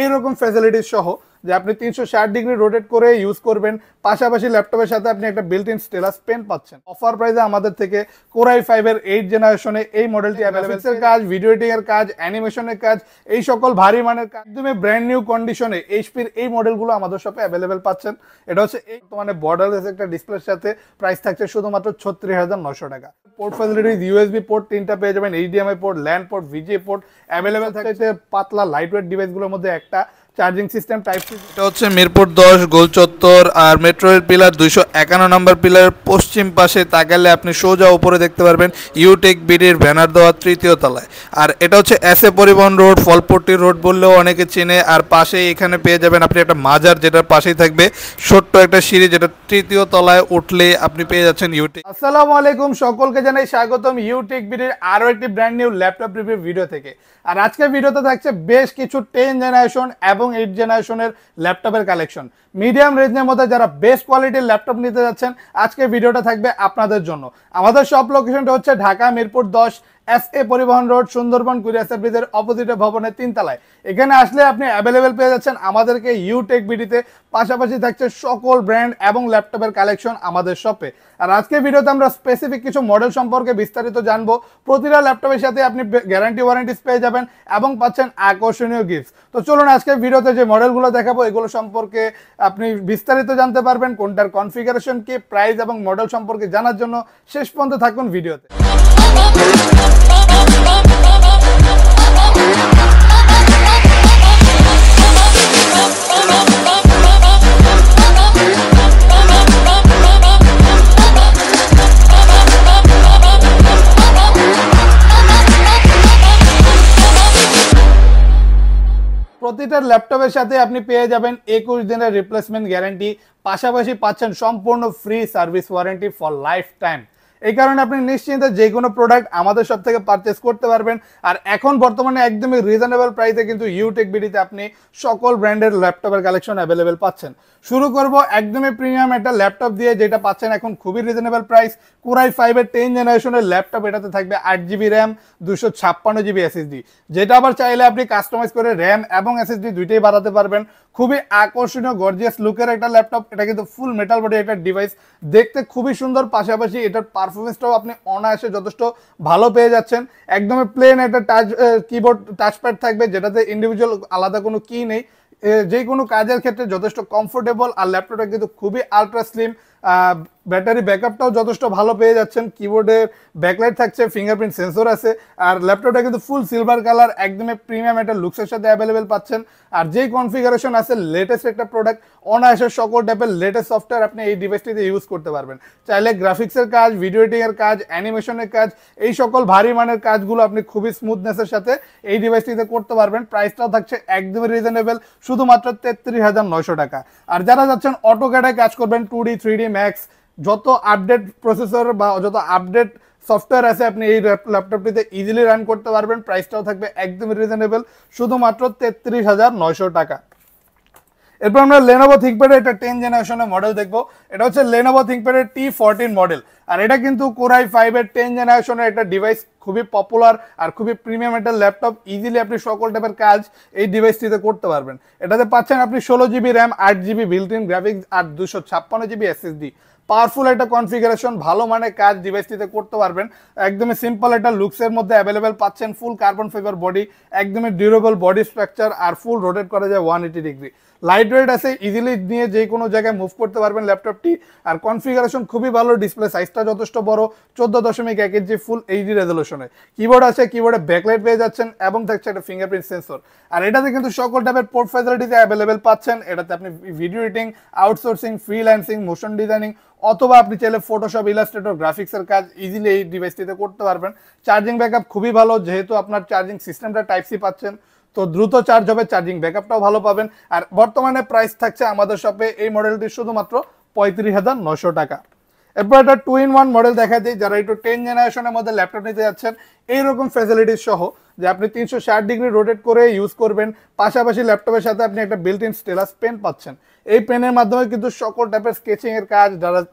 এইরকম ফ্যাসিলিটিস সহ যে আপনি 360 ডিগ্রি রোটেট করে ইউজ করবেন, পাশাপাশি ল্যাপটপের সাথে আপনি একটা বিল্ট ইন স্টেলাস পেন পাচ্ছেন। অফার প্রাইসে আমাদের থেকে কোরাই 5 এর 8 জেনারেশনে এই মডেলটি অ্যাভেলেবেল। কাজ, ভিডিও এডিটিং এর কাজ, অ্যানিমেশনের কাজ, এই সকল ভারী মানের কাজ একদমই ব্র্যান্ড নিউ কন্ডিশনে এইচপির এই মডেলগুলো আমাদের শপে অ্যাভেলেবেল পাচ্ছেন। এটা হচ্ছে এই মানে বর্ডারলেস একটা ডিসপ্লের সাথে প্রাইস থাকছে শুধুমাত্র 36,900 টাকা। পোর্ট ফ্যাসিলিটিস, ইউএসবি পোর্ট 3টা পেয়ে যাবেন, HDMI port, land port, VGA port available থাকছে। পাতলা লাইটওয়েট ডিভাইসগুলোর মধ্যে একটা চার্জিং সিস্টেম টাইপ সি। এটা হচ্ছে মিরপুর 10 গোল চত্বর, আর মেট্রো রেল পিলার 251 নম্বর পিলারের পশ্চিম পাশে তাকালে আপনি সোজা উপরে দেখতে পারবেন ইউটেক বিডির ব্যানার দেওয়া 3য় তলায়। আর এটা হচ্ছে এসএ পরিবহন রোড, ফলপট্টি রোড বললেও অনেকে চেনে। আর পাশেই এখানে পেয়ে যাবেন আপনি একটা মাজার, যেটার পাশেই থাকবে ছোট্ট একটা সিঁড়ি, যেটা 3য় তলায় উঠলে আপনি পেয়ে যাচ্ছেন ইউটেক। আসসালামু আলাইকুম, সকলকে জানাই স্বাগতম ইউটেক বিডির আরো একটি brand new laptop review video থেকে। আর আজকের ভিডিওতে থাকছে বেশ কিছু 10 জেনারেশন এবং 8 জেনারেশনের ল্যাপটপের কালেকশন। মিডিয়াম রেঞ্জের মধ্যে যারা বেস্ট কোয়ালিটির ল্যাপটপ নিতে যাচ্ছেন, আজকের ভিডিওটা থাকবে আপনাদের জন্য। আমাদের শপ লোকেশনটা হচ্ছে ঢাকা মিরপুর 10 এসএ পরিবহন রোড, সুন্দরবন কুরিয়ার সার্ভিসের অপোজিটে ভবনের 3 তলায়। এখানে আসলে আপনি অ্যাভেলেবেল পেয়ে যাচ্ছেন আমাদেরকে ইউটেক বিডিতে। পাশাপাশি থাকছে সকল ব্র্যান্ড এবং ল্যাপটপের কালেকশন আমাদের শপে। আর আজকের ভিডিওতে আমরা স্পেসিফিক কিছু মডেল সম্পর্কে বিস্তারিত জানবো। প্রতিটা ল্যাপটপের সাথে আপনি গ্যারান্টি ওয়ারেন্টিস পেয়ে যাবেন এবং পাচ্ছেন আকর্ষণীয় গিফট। তো চলুন আজকের ভিডিওতে যে মডেলগুলো দেখাবো এগুলো সম্পর্কে আপনি বিস্তারিত জানতে পারবেন। কোনটার কনফিগারেশন কি, প্রাইস এবং মডেল সম্পর্কে জানার জন্য শেষ পর্যন্ত থাকুন ভিডিওতে। প্রতিটা ল্যাপটপের সাথে আপনি পেয়ে যাবেন 21 দিনের রিপ্লেসমেন্ট গ্যারান্টি, পাশাপাশি পাচ্ছেন সম্পূর্ণ free service warranty for life time. এই কারণে আপনি নিশ্চিন্তে যে কোনো প্রোডাক্ট আমাদের সব থেকে পারচেস করতে পারবেন। আর এখন বর্তমানে একদমই রিজনেবল প্রাইসে কিন্তু ইউটেক বিডিতে আপনি সকল ব্র্যান্ডের ল্যাপটপের কালেকশন অ্যাভেলেবেল পাচ্ছেন। শুরু করব একদমই প্রিমিয়াম একটা ল্যাপটপ দিয়ে, যেটা পাচ্ছেন এখন খুবই রিজনেবল প্রাইস। কোরাই 5 এর 10 জেনারেশনের ল্যাপটপ। এটাতে থাকবে 8GB র্যাম, 256GB এসএসডি, যেটা আবার চাইলে আপনি কাস্টমাইজ করে র্যাম এবং এসএসডি দুইটাই বাড়াতে পারবেন। খুবই আকর্ষণীয় গর্জিয়াস লুকের একটা ল্যাপটপ। এটা কিন্তু ফুল মেটাল বডি একটা ডিভাইস, দেখতে খুবই সুন্দর। পাশাপাশি এটার পারফরমেন্সটাও আপনি অনায়াসে যথেষ্ট ভালো পেয়ে যাচ্ছেন। একদমই প্লেন একটা টাচ কিবোর্ড টাচপ্যাড থাকবে, যেটাতে ইন্ডিভিজুয়াল আলাদা কোনো কি নেই। যে কোনো কাজের ক্ষেত্রে যথেষ্ট কমফোর্টেবল। আর ল্যাপটপটা কিন্তু খুবই আলট্রা স্লিম। ব্যাটারি ব্যাকআপটাও যথেষ্ট ভালো পেয়ে যাচ্ছেন। কিবোর্ডের ব্যাকলাইট থাকছে, ফিঙ্গারপ্রিন্ট সেন্সর আছে। আর ল্যাপটপটা কিন্তু ফুল সিলভার কালার, একদমই প্রিমিয়াম একটা লুকসের সাথে অ্যাভেলেবেল পাচ্ছেন। আর যেই কনফিগারেশন আছে, লেটেস্ট একটা প্রোডাক্ট, অনায়াসের সকল টাইপের লেটেস্ট সফটওয়্যার আপনি এই ডিভাইসটিতে ইউজ করতে পারবেন। চাইলে গ্রাফিক্সের কাজ, ভিডিও এডিটিংয়ের কাজ, অ্যানিমেশনের কাজ, এই সকল ভারী মানের কাজগুলো আপনি খুবই স্মুথনেসের সাথে এই ডিভাইসটিতে করতে পারবেন। প্রাইসটাও থাকছে একদমই রিজনেবল, শুধুমাত্র 33,900 টাকা। আর যারা যাচ্ছেন অটোক্যাডে কাজ করবেন, 2D 3D ম্যাক্স, যত আপডেট প্রসেসর বা যত আপডেট সফটওয়্যার আছে আপনি এই ল্যাপটপটিতে ইজিলি রান করতে পারবেন। প্রাইসটাও থাকবে একদমই রিজনেবল, শুধুমাত্র 33,900 টাকা। এরপর আমরা লেনোভো থিংকপ্যাডের একটা 10 জেনারেশনের মডেল দেখবো। এটা হচ্ছে লেনোভো থিংকপ্যাডের T14 মডেল। আর এটা কিন্তু কোরাই 5 এর 10 জেনারেশনের একটা ডিভাইস, খুবই পপুলার আর খুবই প্রিমিয়াম একটা ল্যাপটপ। ইজিলি আপনি সকল টাইপের কাজ এই ডিভাইসটিতে করতে পারবেন। এটাতে পাচ্ছেন আপনি 16GB RAM, 8GB built in graphics আর 256GB এসএসডি। পাওয়ারফুল একটা কনফিগারেশন, ভালো মানের কাজ ডিভাইসটিতে করতে পারবেন। একদমই সিম্পল একটা লুকসের মধ্যে অ্যাভেলেবেল পাচ্ছেন। ফুল কার্বন ফাইবার বডি, একদমই ডিউরেবল বডি স্ট্রাকচার, আর ফুল রোটেট করা যায় 180 ডিগ্রি। লাইট ওয়েট আছে, ইজিলি নিয়ে যে কোনো জায়গায় মুভ করতে পারবেন ল্যাপটপটি। আর কনফিগারেশন খুবই ভালো, ডিসপ্লে সাইজটা যথেষ্ট বড়, 14.1 ইঞ্চি ফুল এইচডি রেজলিউশনে। কিবোর্ড আছে, কিবোর্ডে ব্যাকলাইট পেয়ে যাচ্ছেন এবং থাকছে একটা ফিঙ্গারপ্রিন্ট সেন্সর। আর এটাতে কিন্তু সকল টাইপের পোর্ট ফ্যাসিলিটিতে অ্যাভেলেবেল পাচ্ছেন। এটাতে আপনি video editing, outsourcing, freelancing, motion designing, অথবা আপনি চাইলে ফটোশপ, ইলাস্ট্রেটর, গ্রাফিক্সের কাজ ইজিলি এই ডিভাইসটিতে করতে পারবেন। চার্জিং ব্যাকআপ খুবই ভালো, যেহেতু আপনার চার্জিং সিস্টেমটা টাইপ সি পাচ্ছেন, তো দ্রুত চার্জ হবে, চার্জিং ব্যাকআপটাও ভালো পাবেন। আর বর্তমানে প্রাইস থাকছে আমাদের শপে এই মডেলটি শুধুমাত্র 35,900 টাকা। এরপর একটা 2-in-1 মডেল দেখা দিই। যারা একটু 10 জেনারেশনের মধ্যে ল্যাপটপ নিতে যাচ্ছেন, এইরকম ফ্যাসিলিটিস সহ যে আপনি 360 ডিগ্রি রোটেট করে ইউজ করবেন, পাশাপাশি ল্যাপটপের সাথে আপনি একটা বিল্ট ইন স্টেলাস পেন পাচ্ছেন। এই পেনের মাধ্যমে কিন্তু সকল টাইপের স্কেচিং এর কাজ,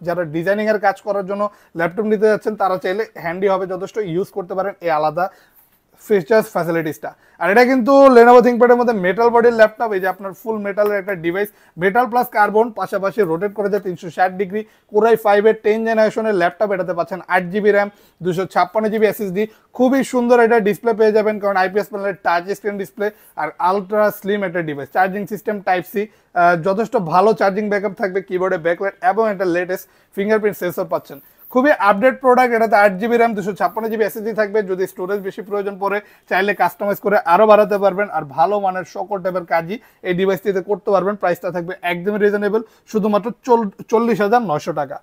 যারা ডিজাইনিং এর কাজ করার জন্য ল্যাপটপ নিতে যাচ্ছেন, তারা চাইলে হ্যান্ডি হবে, যথেষ্ট ইউজ করতে পারেন এই আলাদা ফিচার্স ফ্যাসিলিটিসটা। আর এটা কিন্তু Lenovo ThinkPad এর মধ্যে মেটাল বডির ল্যাপটপ, এই যে আপনার ফুল মেটালের একটা ডিভাইস, মেটাল প্লাস কার্বন, পাশাপাশি রোটেট করে যায় 360 ডিগ্রি, Core i5 এর 10 জেনারেশনের ল্যাপটপ। এটাতে পাচ্ছেন 8GB র্যাম, 256GB SSD, খুবই সুন্দর এটা ডিসপ্লে পেয়ে যাবেন, কারণ IPS প্যানেলের টাচ স্ক্রিন ডিসপ্লে আর আলট্রা স্লিম একটা device. Charging system type C, যথেষ্ট ভালো চার্জিং ব্যাকআপ থাকবে, কিবোর্ডে ব্যাকলাইট এবং একটা লেটেস্ট ফিঙ্গারপ্রিন্ট সেন্সর পাচ্ছেন। খুবই আপডেট প্রোডাক্ট। এটাতে 8GB র্যাম, 256GB SSD থাকবে। যদি স্টোরেজ বেশি প্রয়োজন পড়ে চাইলে কাস্টমাইজ করে আরও বাড়াতে পারবেন। আর ভালো মানের সকল টাইপের কাজই এই ডিভাইসটিতে করতে পারবেন। প্রাইসটা থাকবে একদমই রিজনেবল, শুধুমাত্র 40,900 টাকা।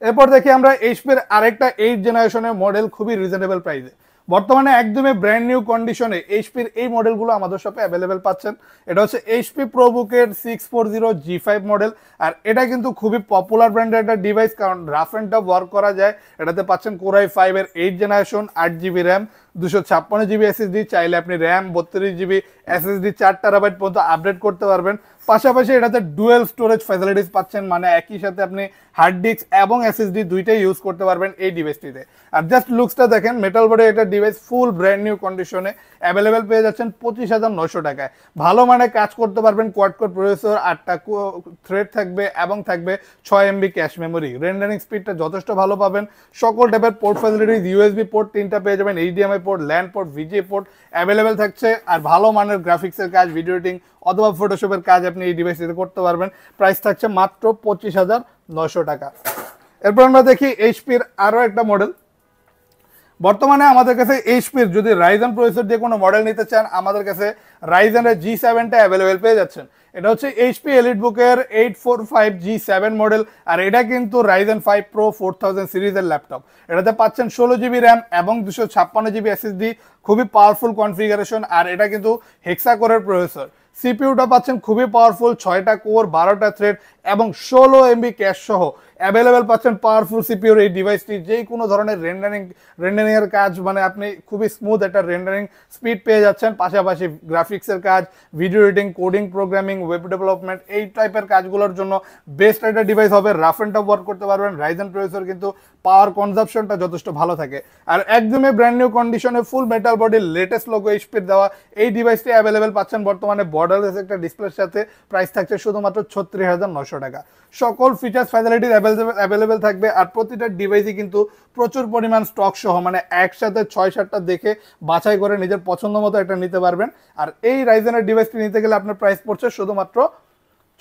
এরপর দেখি আমরা এইচপির আরেকটা 8 জেনারেশনের মডেল, খুবই রিজনেবল প্রাইসে। বর্তমানে একদমই ব্র্যান্ড নিউ কন্ডিশনে এইচপির এই মডেলগুলো আমাদের শপে অ্যাভেলেবেল পাচ্ছেন। এটা হচ্ছে এইচপি প্রোবুকের 640G5 মডেল। আর এটা কিন্তু খুবই পপুলার ব্র্যান্ডের একটা ডিভাইস, কারণ রাফ অ্যান্ড টাফ ওয়ার্ক করা যায়। এটাতে পাচ্ছেন Core i5 এর 8 generation, 8GB RAM, 256GB SSD। চাইলে আপনি র্যাম 32GB SSD 4TB পর্যন্ত আপডেট করতে পারবেন। পাশাপাশি এটাতে ডুয়েল স্টোরেজ ফ্যাসিলিটিস পাচ্ছেন, মানে একই সাথে আপনি হার্ড ডিস্ক এবং এসএসডি দুইটাই ইউজ করতে পারবেন এই ডিভাইসটিতে। আর জাস্ট লুকসটা দেখেন, মেটাল বডি একটা ডিভাইস, ফুল ব্র্যান্ড নিউ কন্ডিশনে অ্যাভেলেবেল পেয়ে যাচ্ছেন 25,900 টাকায়। ভালো মানে কাজ করতে পারবেন, কোয়াড কোর প্রসেসর, 8টা থ্রেড থাকবে এবং থাকবে 6MB ক্যাশ মেমোরি। রেন্ডারিং স্পিডটা যথেষ্ট ভালো পাবেন। সকল টাইপের পোর্ট ফ্যাসিলিটিস, ইউএসবি পোর্ট 3টা পেয়ে যাবেন, HDMI port, land port, VGA port available থাকছে। আর ভালো মানের গ্রাফিক্সের কাজ, ভিডিও এডিটিং অথবা ফটোশপের কাজ আপনি এই ডিভাইসটিতে করতে পারবেন। প্রাইস থাকছে মাত্র 25,900 টাকা। এরপর আমরা দেখি এইচপির আরও একটা মডেল। বর্তমানে আমাদের কাছে এইচপির যদি রাইজেন প্রসেসর দিয়ে কোনো মডেল নিতে চান, আমাদের কাছে রাইজেনের G7টা অ্যাভেলেবেল পেয়ে যাচ্ছেন। এটা হচ্ছে এইচপি এলিটবুকের 845G7 মডেল। আর এটা কিন্তু রাইজেন 5 Pro 4000 সিরিজের ল্যাপটপ। এটাতে পাচ্ছেন 16GB র্যাম এবং 256GB SSD, খুবই পাওয়ারফুল কনফিগারেশন। আর এটা কিন্তু হেক্সা কোরের প্রসেসর। সিপিইউটা পাচ্ছেন খুবই পাওয়ারফুল, 6টা কোর, 12টা থ্রেড এবং 16MB ক্যাশ সহ অ্যাভেলেবেল পাচ্ছেন পাওয়ারফুল সিপিইউর এই ডিভাইসটি। যেই কোনো ধরনের রেন্ডারিং এর কাজ, মানে আপনি খুবই স্মুথ একটা রেন্ডারিং স্পিড পেয়ে যাচ্ছেন। পাশাপাশি গ্রাফিক্সের কাজ, video editing, coding, programming, web development, এই টাইপের কাজগুলোর জন্য বেস্ট একটা ডিভাইস হবে। রাফ অ্যান্ড টাফ ওয়ার্ক করতে পারবেন। রাইজেন প্রসেসর কিন্তু পাওয়ার কনজাম্পশনটা যথেষ্ট ভালো থাকে। আর একদমই ব্র্যান্ড নিউ কন্ডিশনে ফুল মেটাল বডির লেটেস্ট লোগো এইচপির দেওয়া এই ডিভাইসটি অ্যাভেলেবেল পাচ্ছেন বর্তমানে বর্ডারলেস একটা ডিসপ্লের সাথে। প্রাইস থাকছে শুধুমাত্র 36,900 টাকা। সকল ফিচার্স ফ্যাসিলিটিস অ্যাভেলেবেল থাকবে। আর প্রতিটা ডিভাইসই কিন্তু প্রচুর পরিমাণ স্টক সহ, মানে একসাথে 6-7টা দেখে বাছাই করে নিজের পছন্দ মতো একটা নিতে পারবেন। আর এই রাইজেনের ডিভাইসটি নিতে গেলে আপনার প্রাইস পড়ছে শুধুমাত্র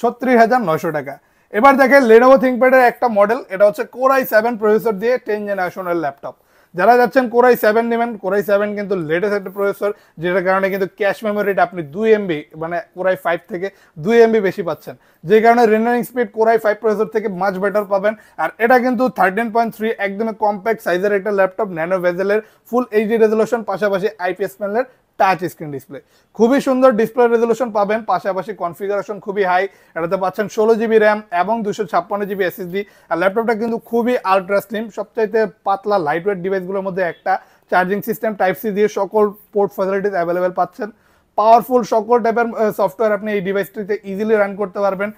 36,900 টাকা। এবার দেখেন Lenovo ThinkPad এর একটা মডেল। এটা হচ্ছে Core i7 প্রসেসর দিয়ে 10 জেনারেশনের ল্যাপটপ। যারা যাচ্ছেন Core i7 নেবেন, Core i7 কিন্তু লেটেস্ট একটা প্রসেসর, যেটার কারণে কিন্তু ক্যাশ মেমোরিটা আপনি 2MB, মানে Core i5 থেকে 2MB বেশি পাচ্ছেন, যে কারণে rendering speed Core i5 processor থেকে মাচ বেটার পাবেন। আর এটা কিন্তু 13.3 একদমই কম্প্যাক্ট সাইজের একটা ল্যাপটপ, ন্যানো ভেজেলের, ফুল এইচডি রেজলিউশন, পাশাপাশি আইপিএস প্যানেলের টাচ স্ক্রিন ডিসপ্লে। খুবই সুন্দর ডিসপ্লে রেজলিউশন পাবেন। পাশাপাশি কনফিগারেশন খুবই হাই। এটাতে পাচ্ছেন 16GB র্যাম এবং 256GB SSD। আর ল্যাপটপটা কিন্তু খুবই আলট্রা স্লিম, সবচাইতে পাতলা লাইট ওয়েট ডিভাইসগুলোর মধ্যে একটা। চার্জিং সিস্টেম টাইপ সি দিয়ে সকল পোর্ট ফ্যাসিলিটিস অ্যাভেলেবেল পাচ্ছেন। পাওয়ারফুল সকল টাইপের সফটওয়্যার আপনি এই ডিভাইসটিতে ইজিলি রান করতে পারবেন।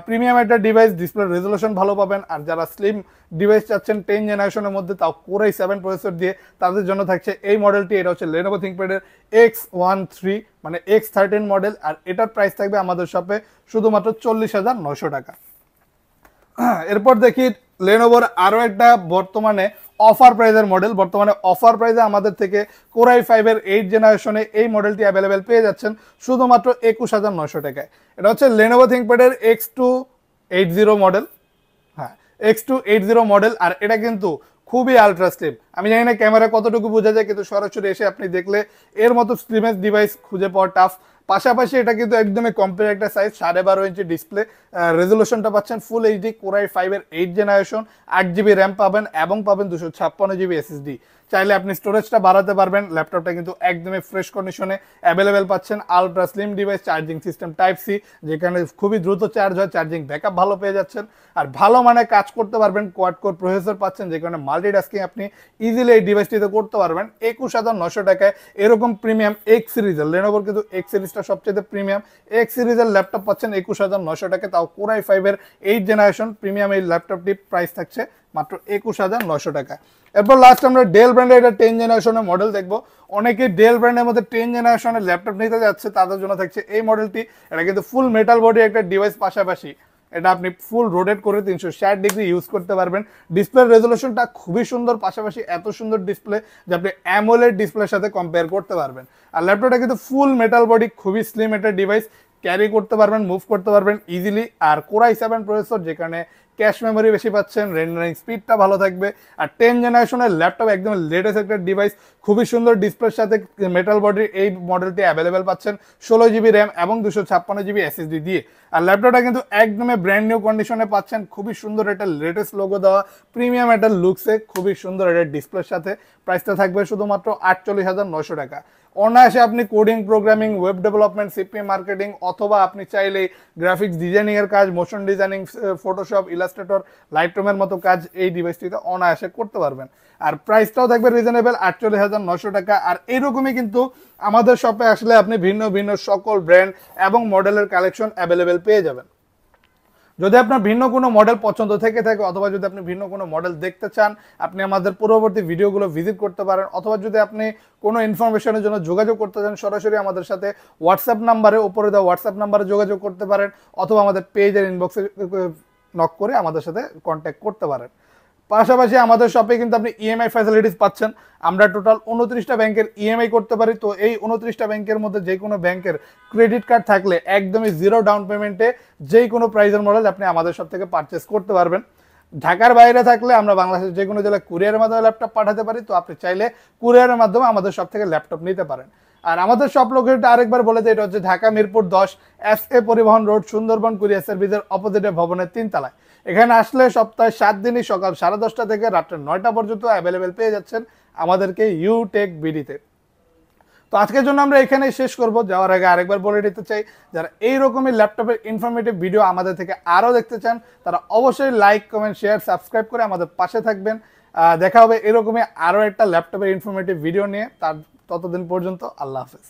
প্রিমিয়াম একটা ডিভাইস, ডিসপ্লে রেজলিউশন ভালো পাবেন। আর যারা স্লিম ডিভাইস চাচ্ছেন 10 জেনারেশনের মধ্যে, তাও Core i7 প্রসেসর দিয়ে, তাদের জন্য থাকছে এই মডেলটি। এটা হচ্ছে Lenovo ThinkPad এর X13, মানে X13 মডেল। আর এটার প্রাইস থাকবে আমাদের শপে শুধুমাত্র 40,900 টাকা। এরপর দেখি Lenovoর আরও একটা বর্তমানে অফার প্রাইজের মডেল। বর্তমানে অফার প্রাইজে আমাদের থেকে Core i5 এর 8 জেনারেশনে এই মডেলটি অ্যাভেলেবেল পেয়ে যাচ্ছেন শুধুমাত্র 21,900 টাকায়। এটা হচ্ছে Lenovo ThinkPad এর X280 মডেল। হ্যাঁ, X280 মডেল। আর এটা কিন্তু খুবই আলট্রা স্লিম। আমি জানি না ক্যামেরা কতটুকু বোঝা যায়, কিন্তু সরাসরি এসে আপনি দেখলে এর মতো স্লিমেস্ট ডিভাইস খুঁজে পাওয়া টাফ। পাশাপাশি এটা কিন্তু একদমই কম্প্যাক্ট একটা সাইজ, 12.5 ইঞ্চি ডিসপ্লে। রেজলিউশনটা পাচ্ছেন ফুল এইচডি, Core i5 এর 8 জেনারেশন, 8GB র্যাম পাবেন এবং পাবেন 256GB SSD। চাইলে আপনি স্টোরেজটা বাড়াতে পারবেন। ল্যাপটপটা কিন্তু একদমই ফ্রেশ কন্ডিশনে অ্যাভেলেবেল পাচ্ছেন। Ultra slim device, charging system type C, যেখানে খুবই দ্রুত চার্জ হয়, চার্জিং ব্যাকআপ ভালো পেয়ে যাচ্ছেন। আর ভালো মানে কাজ করতে পারবেন। কোয়াড কোর প্রসেসর পাচ্ছেন, যে কারণে মাল্টিটাস্কিং আপনি ইজিলি এই ডিভাইসটিতে করতে পারবেন 21,900 টাকায়। এরকম প্রিমিয়াম এক্স সিরিজের, Lenovoর কিন্তু এক্স সিরিজটা সবচেয়ে প্রিমিয়াম, এক্স সিরিজের ল্যাপটপ পাচ্ছেন 21,900 টাকায়, তাও Core i5 এর 8 জেনারেশন প্রিমিয়াম এই ল্যাপটপটি। প্রাইস থাকছে মাত্র 21,900 টাকা। এরপর লাস্ট আমরা ডেল ব্র্যান্ডের এটা 10 জেনারেশনের মডেল দেখবো। অনেকে ডেল ব্র্যান্ডের মধ্যে 10 জেনারেশনের ল্যাপটপ নিতে যাচ্ছে, তাদের জন্য থাকছে এই মডেলটি। এটা কিন্তু ফুল মেটাল বডি একটা ডিভাইস, পাশাপাশি এটা আপনি ফুল রোটেট করে 360 ডিগ্রি ইউজ করতে পারবেন। ডিসপ্লে রেজলিউশনটা খুবই সুন্দর, পাশাপাশি এত সুন্দর ডিসপ্লে যে আপনি অ্যামোলেড ডিসপ্লের সাথে কম্পেয়ার করতে পারবেন। আর ল্যাপটপটা কিন্তু ফুল মেটাল বডি, খুবই স্লিম একটা ডিভাইস, ক্যারি করতে পারবেন, মুভ করতে পারবেন ইজিলি। আর Core i7 প্রসেসর, যেখানে ক্যাশ মেমোরি বেশি পাচ্ছেন, রেন্ডারিং স্পিডটা ভালো থাকবে। আর 10 জেনারেশনের ল্যাপটপ, একদম লেটেস্ট একটা ডিভাইস, খুবই সুন্দর ডিসপ্লের সাথে মেটাল বডির এই মডেলটি অ্যাভেলেবেল পাচ্ছেন 16 GB র্যাম এবং 256 GB SSD দিয়ে। আর ল্যাপটপটা কিন্তু একদমই ব্র্যান্ড নিউ কন্ডিশনে পাচ্ছেন, খুবই সুন্দর একটা লেটেস্ট লোগো দেওয়া, প্রিমিয়াম একটা লুকসে, খুবই সুন্দর একটা ডিসপ্লের সাথে। প্রাইসটা থাকবে শুধুমাত্র 48,900 টাকা। অনায়াসে আপনি coding, programming, web development, CP marketing, অথবা আপনি চাইলে গ্রাফিক্স ডিজাইনিং এর কাজ, মোশন ডিজাইনিং, ফটোশপ, ইলাস্ট্রেটর, লাইটরুমের মতো কাজ এই ডিভাইসটিতে অনায়াসে করতে পারবেন। আর প্রাইসটাও থাকবে রিজনেবল, 48,900 টাকা। আর এইরকমই কিন্তু আমাদের শপে আসলে আপনি ভিন্ন ভিন্ন সকল ব্র্যান্ড এবং মডেলের কালেকশন অ্যাভেলেবেল পেয়ে যাবেন। যদি আপনার ভিন্ন কোনো মডেল পছন্দ থেকে থাকে, অথবা যদি আপনি ভিন্ন কোনো মডেল দেখতে চান, আপনি আমাদের পূর্ববর্তী ভিডিওগুলো ভিজিট করতে পারেন। অথবা যদি আপনি কোনো ইনফরমেশনের জন্য যোগাযোগ করতে চান, সরাসরি আমাদের সাথে হোয়াটসঅ্যাপ নাম্বারে, উপরে দেওয়া হোয়াটসঅ্যাপ নাম্বারে যোগাযোগ করতে পারেন, অথবা আমাদের পেজের ইনবক্সে নক করে আমাদের সাথে কন্ট্যাক্ট করতে পারেন। পাশাপাশি আমাদের শপে কিন্তু আপনি ইএমআই ফ্যাসিলিটিস পাচ্ছেন। আমরা টোটাল 29টা ব্যাংকের ইএমআই করতে পারি। তো এই 29টা ব্যাংকের মধ্যে যে কোনো ব্যাংকের ক্রেডিট কার্ড থাকলে একদমই জিরো ডাউন পেমেন্টে যে কোনো প্রাইজের মডেল আপনি আমাদের শপ থেকে পারচেস করতে পারবেন। ঢাকার বাইরে থাকলে আমরা বাংলাদেশের যে কোনো জেলায় কুরিয়ারের মাধ্যমে ল্যাপটপ পাঠাতে পারি। তো আপনি চাইলে কুরিয়ারের মাধ্যমে আমাদের শপ থেকে ল্যাপটপ নিতে পারেন। আর আমাদের শপ লোকেশনটা আরেকবার বলে দিই, এটা হচ্ছে ঢাকা মিরপুর 10 SA পরিবহন রোড, সুন্দরবন কুরিয়ার সার্ভিসের অপোজিটে ভবনের 3 তলায়। এখানে আসলে সপ্তাহে 7 দিনই সকাল 10:30 থেকে রাত্রে 9টা পর্যন্ত অ্যাভেলেবেল পেয়ে যাচ্ছেন আমাদেরকে ইউটেক বিডিতে। তো আজকের জন্য আমরা এখানেই শেষ করব। যাওয়ার আগে আরেকবার বলে দিতে চাই, যারা এইরকমই ল্যাপটপের ইনফরমেটিভ ভিডিও আমাদের থেকে আরও দেখতে চান, তারা অবশ্যই লাইক, কমেন্ট, শেয়ার, সাবস্ক্রাইব করে আমাদের পাশে থাকবেন। দেখা হবে এরকমই আরও একটা ল্যাপটপের ইনফরমেটিভ ভিডিও নিয়ে। ততদিন পর্যন্ত আল্লাহ হাফেজ।